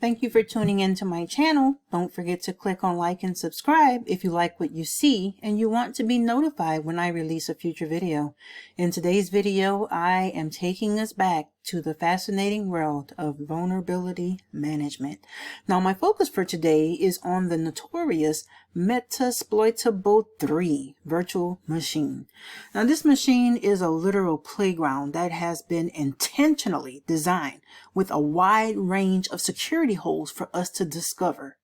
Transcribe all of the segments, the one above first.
Thank you for tuning into my channel. Don't forget to click on like and subscribe if you like what you see and you want to be notified when I release a future video. In today's video, I am taking us back to the fascinating world of vulnerability management. Now, my focus for today is on the notorious Metasploitable 3 virtual machine. Now, this machine is a literal playground that has been intentionally designed with a wide range of security holes for us to discover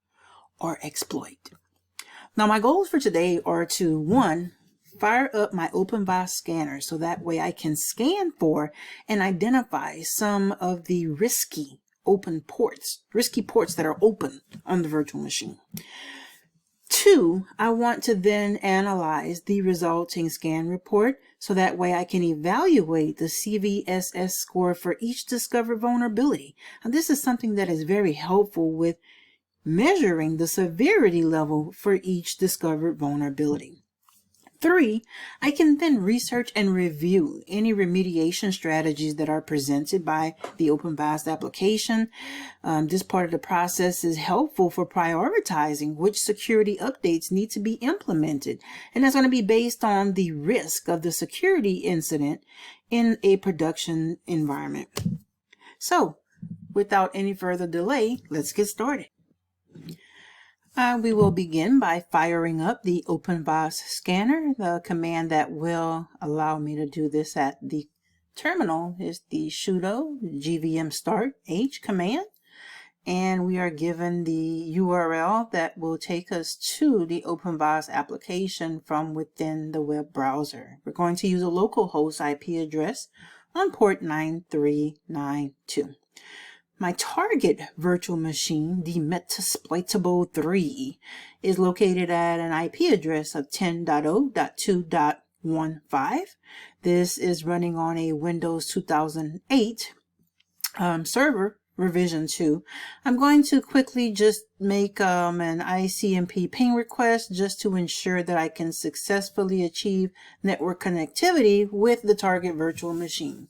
or exploit. Now, my goals for today are to, 1, fire up my OpenVAS scanner so that way I can scan for and identify some of the risky ports that are open on the virtual machine. 2, I want to then analyze the resulting scan report so that way I can evaluate the CVSS score for each discovered vulnerability. And this is something that is very helpful with measuring the severity level for each discovered vulnerability. 3, I can then research and review any remediation strategies that are presented by the OpenVAS application. This part of the process is helpful for prioritizing which security updates need to be implemented. And that's going to be based on the risk of the security incident in a production environment. So, without any further delay, let's get started. We will begin by firing up the OpenVAS scanner. The command that will allow me to do this at the terminal is the sudo gvm start h command. And we are given the URL that will take us to the OpenVAS application from within the web browser. We're going to use a localhost IP address on port 9392. My target virtual machine, the Metasploitable 3, is located at an IP address of 10.0.2.15. This is running on a Windows 2008 server, revision 2. I'm going to quickly just make an ICMP ping request just to ensure that I can successfully achieve network connectivity with the target virtual machine.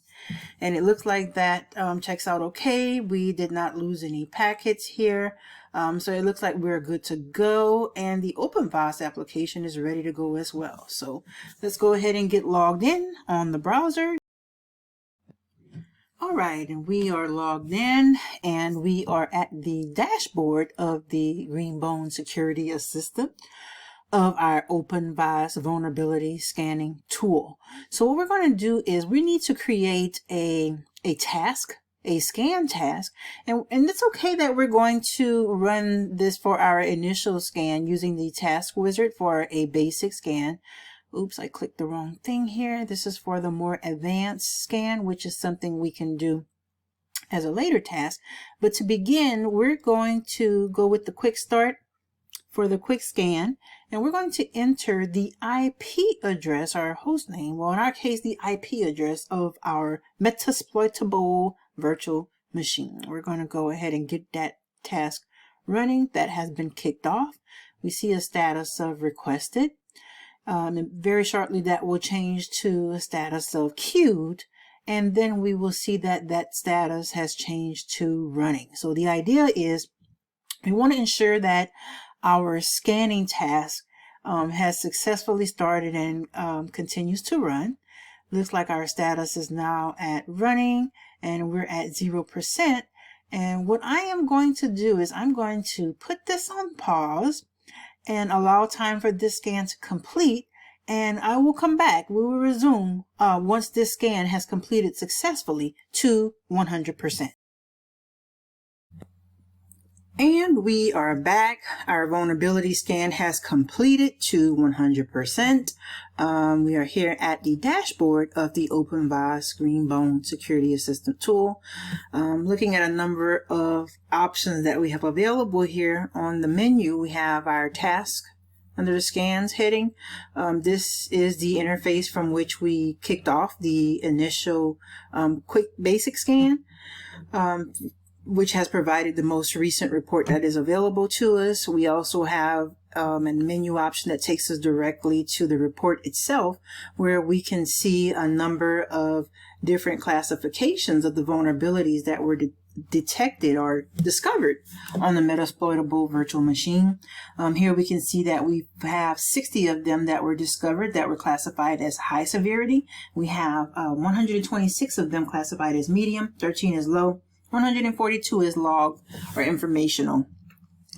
And it looks like that checks out okay. We did not lose any packets here. So it looks like we're good to go. And the OpenVAS application is ready to go as well. So let's go ahead and get logged in on the browser. All right, and we are logged in and we are at the dashboard of the Greenbone Security Assistant of our OpenVAS vulnerability scanning tool. So what we're going to do is we need to create a task, a scan task, and it's okay that we're going to run this for our initial scan using the task wizard for a basic scan. Oops, I clicked the wrong thing here. This is for the more advanced scan, which is something we can do as a later task. But to begin, we're going to go with the quick start for the quick scan, and we're going to enter the IP address, our host name, well in our case the IP address of our Metasploitable virtual machine. We're going to go ahead and get that task running. That has been kicked off. We see a status of requested, and very shortly that will change to a status of queued, and then we will see that that status has changed to running. So the idea is we want to ensure that our scanning task has successfully started and continues to run. Looks like our status is now at running and we're at 0%. And what I am going to do is I'm going to put this on pause and allow time for this scan to complete. And I will come back. We will resume once this scan has completed successfully to 100%. And we are back. Our vulnerability scan has completed to 100%. We are here at the dashboard of the OpenVAS Greenbone Security Assistant tool. Looking at a number of options that we have available here on the menu, we have our task under the scans heading. This is the interface from which we kicked off the initial quick basic scan. Which has provided the most recent report that is available to us. We also have a menu option that takes us directly to the report itself, where we can see a number of different classifications of the vulnerabilities that were detected or discovered on the Metasploitable virtual machine. Here we can see that we have 60 of them that were discovered that were classified as high severity. We have 126 of them classified as medium, 13 as low, 142 is log or informational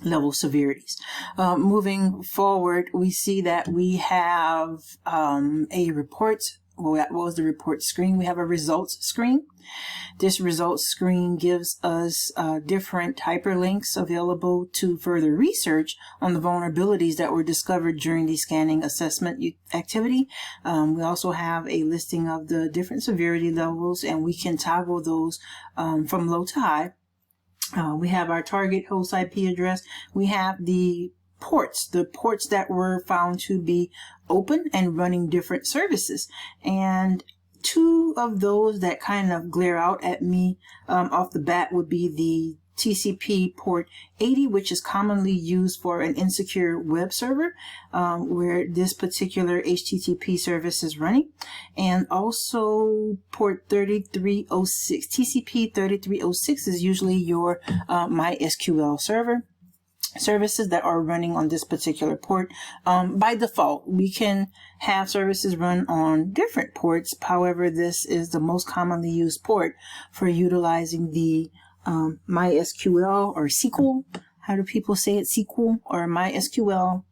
level severities. Moving forward, we see that we have a report. Well, that was the report screen. We have a results screen. This results screen gives us different hyperlinks available to further research on the vulnerabilities that were discovered during the scanning assessment activity. We also have a listing of the different severity levels, and we can toggle those from low to high. We have our target host IP address. We have the ports that were found to be open and running different services. And two of those that kind of glare out at me off the bat would be the TCP port 80, which is commonly used for an insecure web server where this particular HTTP service is running, and also port 3306. TCP 3306 is usually your MySQL server. Services that are running on this particular port. By default, we can have services run on different ports. However, this is the most commonly used port for utilizing the MySQL or SQL. How do people say it? SQL or MySQL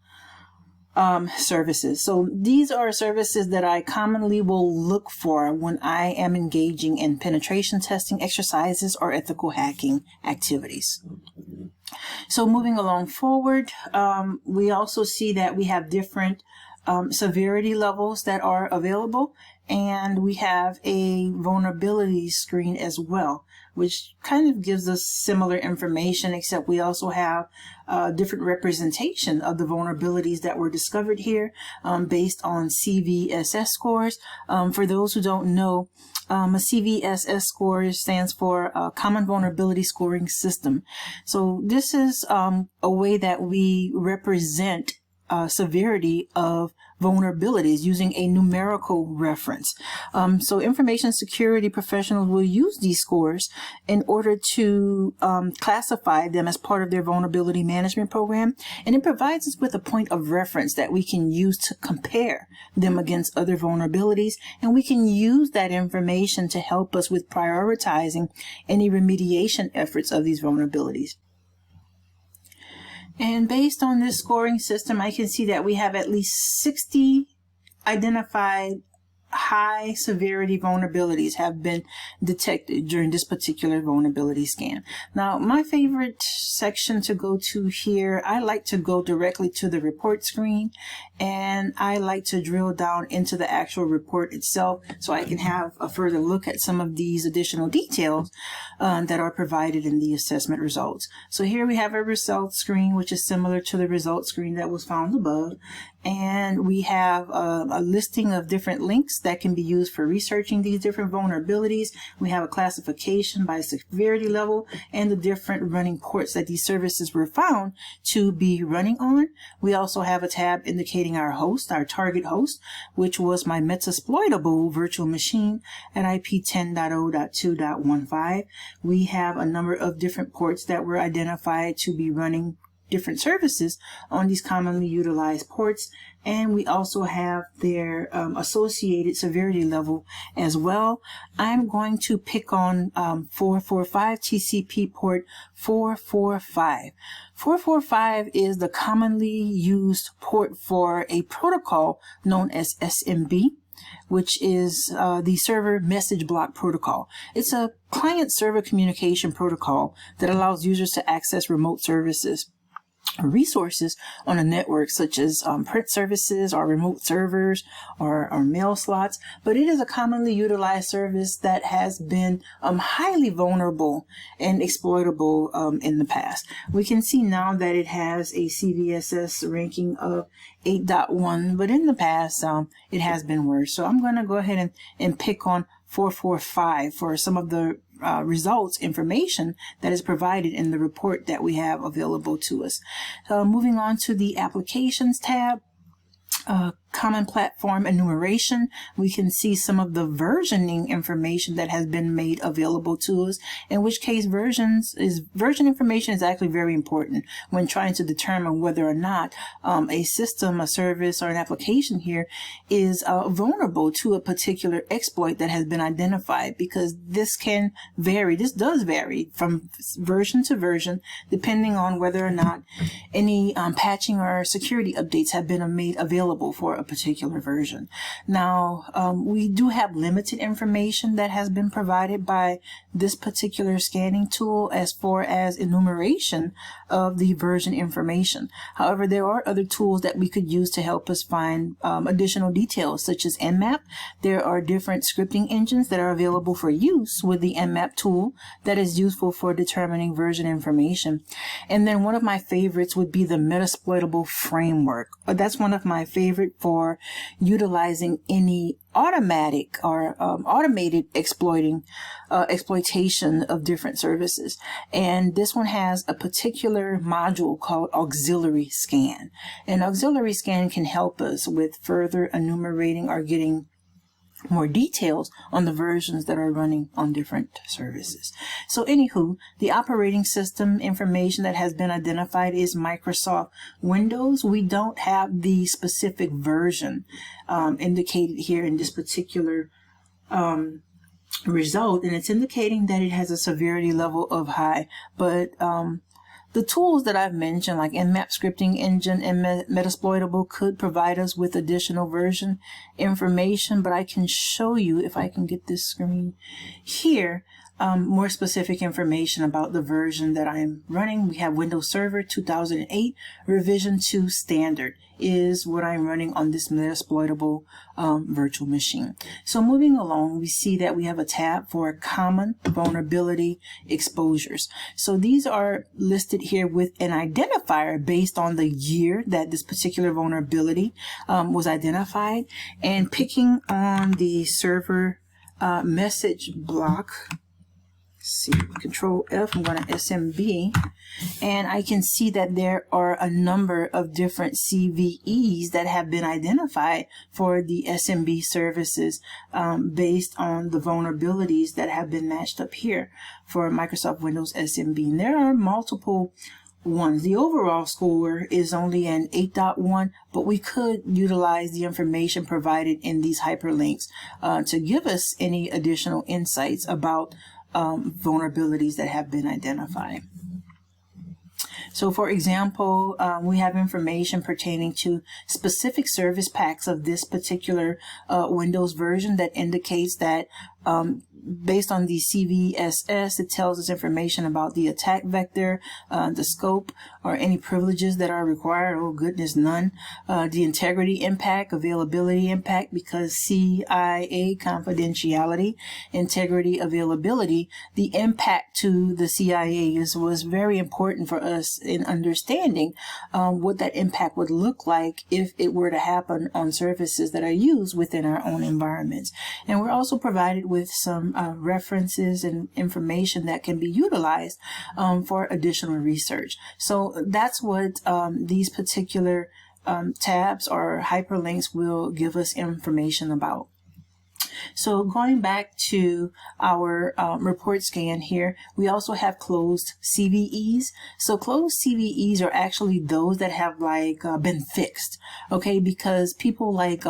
services. So these are services that I commonly will look for when I am engaging in penetration testing exercises or ethical hacking activities. So moving along forward, we also see that we have different severity levels that are available, and we have a vulnerability screen as well, which kind of gives us similar information, except we also have different representation of the vulnerabilities that were discovered here based on CVSS scores. For those who don't know, a CVSS score stands for Common Vulnerability Scoring System. So this is a way that we represent severity of vulnerabilities using a numerical reference. So information security professionals will use these scores in order to classify them as part of their vulnerability management program, and it provides us with a point of reference that we can use to compare them against other vulnerabilities, and we can use that information to help us with prioritizing any remediation efforts of these vulnerabilities. And based on this scoring system, I can see that we have at least 60 identified high severity vulnerabilities have been detected during this particular vulnerability scan. Now, my favorite section to go to here, I like to go directly to the report screen, and I like to drill down into the actual report itself so I can have a further look at some of these additional details that are provided in the assessment results. So here we have a results screen, which is similar to the results screen that was found above. And we have a listing of different links that can be used for researching these different vulnerabilities. We have a classification by severity level and the different running ports that these services were found to be running on. We also have a tab indicating our host, our target host, which was my Metasploitable virtual machine at IP 10.0.2.15. We have a number of different ports that were identified to be running different services on these commonly utilized ports, and we also have their associated severity level as well. I'm going to pick on 445, TCP port 445. 445 is the commonly used port for a protocol known as SMB, which is the server message block protocol. It's a client-server communication protocol that allows users to access remote services resources on a network, such as print services or remote servers or mail slots, but it is a commonly utilized service that has been highly vulnerable and exploitable in the past. We can see now that it has a CVSS ranking of 8.1, but in the past it has been worse. So I'm going to go ahead and pick on 445 for some of the results information that is provided in the report that we have available to us. Moving on to the applications tab. common platform enumeration, we can see some of the versioning information that has been made available to us, in which case version information is actually very important when trying to determine whether or not a system, a service, or an application here is vulnerable to a particular exploit that has been identified, because this does vary from version to version depending on whether or not any patching or security updates have been made available for a particular version. Now, we do have limited information that has been provided by this particular scanning tool as far as enumeration of the version information. However, there are other tools that we could use to help us find additional details, such as Nmap. There are different scripting engines that are available for use with the Nmap tool that is useful for determining version information. And then one of my favorites would be the Metasploitable framework. That's one of my favorite for utilizing any automatic or automated exploitation of different services. And this one has a particular module called auxiliary scan. And auxiliary scan can help us with further enumerating or getting more details on the versions that are running on different services. So anywho, the operating system information that has been identified is Microsoft Windows. We don't have the specific version indicated here in this particular result, and it's indicating that it has a severity level of high, but the tools that I've mentioned, like Nmap scripting engine and Metasploitable, could provide us with additional version information, but I can show you, if I can get this screen here, more specific information about the version that I'm running. We have Windows Server 2008 Revision 2 Standard is what I'm running on this Metasploitable virtual machine. So moving along, we see that we have a tab for common vulnerability exposures. So these are listed here with an identifier based on the year that this particular vulnerability was identified, and picking on the server message block. See, Control F, I'm going to SMB, and I can see that there are a number of different CVEs that have been identified for the SMB services based on the vulnerabilities that have been matched up here for Microsoft Windows SMB. And there are multiple ones. The overall score is only an 8.1, but we could utilize the information provided in these hyperlinks to give us any additional insights about vulnerabilities that have been identified. So for example, we have information pertaining to specific service packs of this particular Windows version that indicates that based on the CVSS, it tells us information about the attack vector, the scope, or any privileges that are required. Oh goodness, none. The integrity impact, availability impact, because CIA, confidentiality, integrity, availability, the impact to the CIA was very important for us in understanding what that impact would look like if it were to happen on services that are used within our own environments. And we're also provided with some references and information that can be utilized for additional research. So that's what these particular tabs or hyperlinks will give us information about. So going back to our report scan here, we also have closed CVEs. So closed CVEs are actually those that have been fixed, okay? Because people like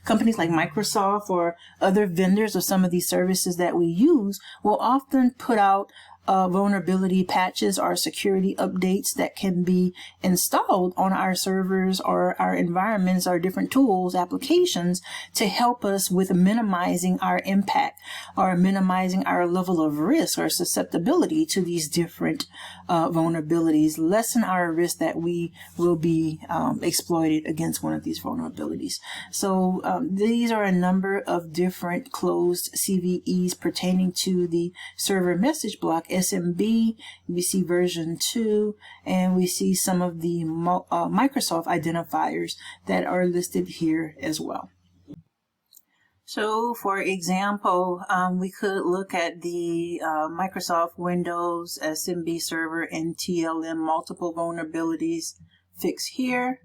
companies like Microsoft or other vendors of some of these services that we use will often put out vulnerability patches or security updates that can be installed on our servers or our environments or different tools, applications, to help us with minimizing our impact or minimizing our level of risk or susceptibility to these different vulnerabilities, lessen our risk that we will be exploited against one of these vulnerabilities. So these are a number of different closed CVEs pertaining to the server message block SMB. We see version 2, and we see some of the Microsoft identifiers that are listed here as well. So for example, we could look at the Microsoft Windows SMB server and TLM multiple vulnerabilities fix here.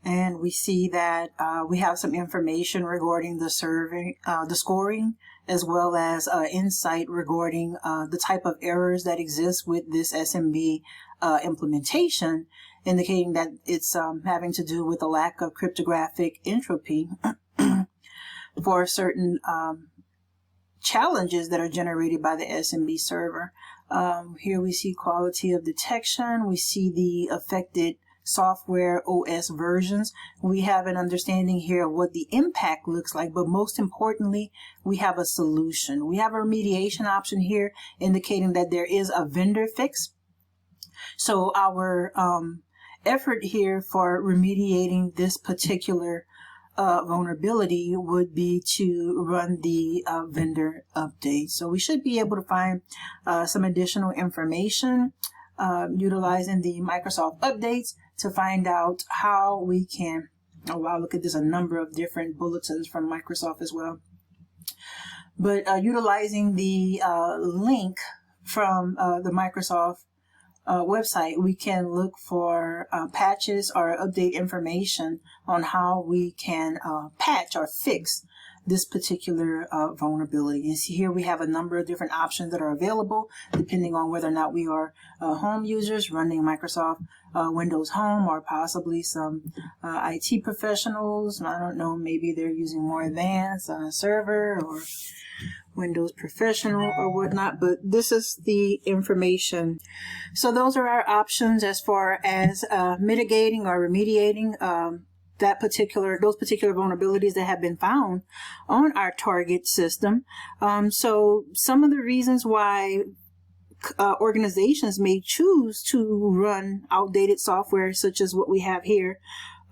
And we see that we have some information regarding the scoring, as well as insight regarding the type of errors that exist with this SMB implementation, indicating that it's having to do with a lack of cryptographic entropy for certain challenges that are generated by the SMB server. Here we see quality of detection. We see the affected software OS versions. We have an understanding here of what the impact looks like, but most importantly, we have a solution. We have a remediation option here indicating that there is a vendor fix. So our effort here for remediating this particular vulnerability would be to run the vendor update. So we should be able to find some additional information utilizing the Microsoft updates to find out how we can, oh wow, look at this, a number of different bulletins from Microsoft as well. But utilizing the link from the Microsoft website, we can look for patches or update information on how we can patch or fix this particular vulnerability. And see here we have a number of different options that are available depending on whether or not we are home users running Microsoft Windows Home, or possibly some IT professionals. I don't know, maybe they're using more advanced server or Windows Professional or whatnot, but this is the information. So those are our options as far as mitigating or remediating those particular vulnerabilities that have been found on our target system. So some of the reasons why organizations may choose to run outdated software, such as what we have here,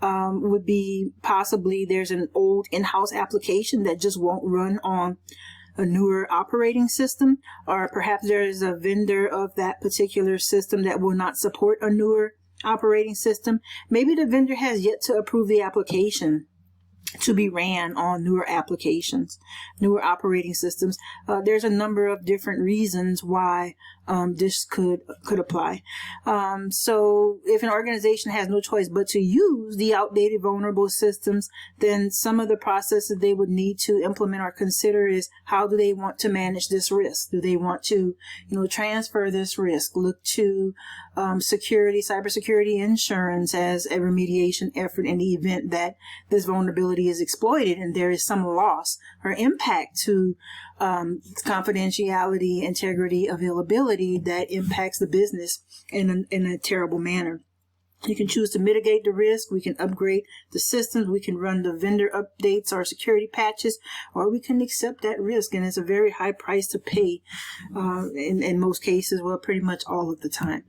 would be possibly there's an old in-house application that just won't run on a newer operating system, or perhaps there is a vendor of that particular system that will not support a newer operating system. Maybe the vendor has yet to approve the application to be ran on newer applications, newer operating systems. There's a number of different reasons why this could apply. So if an organization has no choice but to use the outdated vulnerable systems, then some of the processes they would need to implement or consider is how do they want to manage this risk? Do they want to, transfer this risk? Look to cybersecurity insurance as a remediation effort in the event that this vulnerability is exploited and there is some loss or impact to confidentiality, integrity, availability that impacts the business in a terrible manner. You can choose to mitigate the risk. We can upgrade the systems. We can run the vendor updates or security patches, or we can accept that risk. And it's a very high price to pay in most cases, well, pretty much all of the time.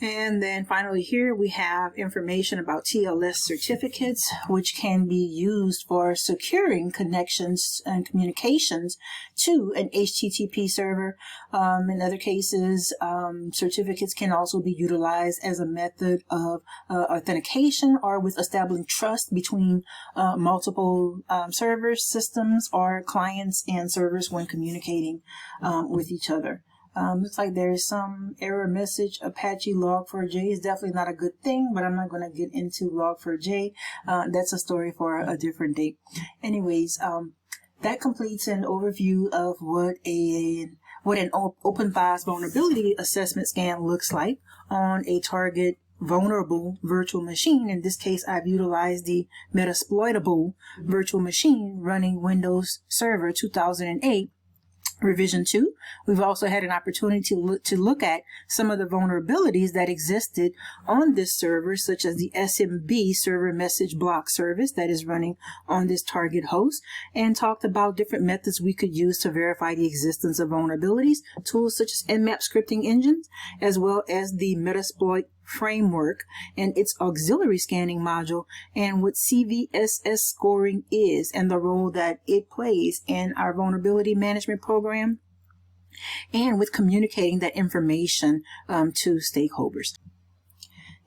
And then finally here we have information about TLS certificates, which can be used for securing connections and communications to an HTTP server. In other cases, certificates can also be utilized as a method of authentication or with establishing trust between multiple servers, systems, or clients and servers when communicating with each other. Looks like there is some error message. Apache log4j is definitely not a good thing, but I'm not going to get into log4j. That's a story for a different day. Anyways, that completes an overview of what an OpenVAS vulnerability assessment scan looks like on a target vulnerable virtual machine. In this case, I've utilized the Metasploitable virtual machine running Windows Server 2008. Revision 2. We've also had an opportunity to look at some of the vulnerabilities that existed on this server, such as the SMB server message block service that is running on this target host, and talked about different methods we could use to verify the existence of vulnerabilities, tools such as Nmap scripting engines, as well as the Metasploit framework and its auxiliary scanning module, and what CVSS scoring is and the role that it plays in our vulnerability management program, and with communicating that information to stakeholders.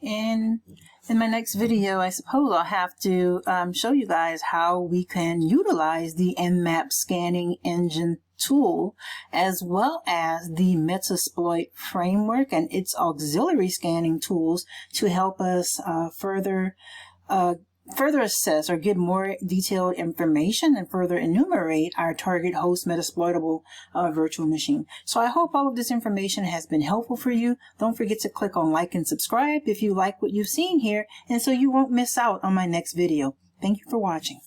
And In my next video, I suppose I'll have to show you guys how we can utilize the Nmap scanning engine tool, as well as the Metasploit framework and its auxiliary scanning tools to help us further assess or get more detailed information and further enumerate our target host Metasploitable virtual machine. So I hope all of this information has been helpful for you. Don't forget to click on like and subscribe if you like what you've seen here, and so you won't miss out on my next video. Thank you for watching.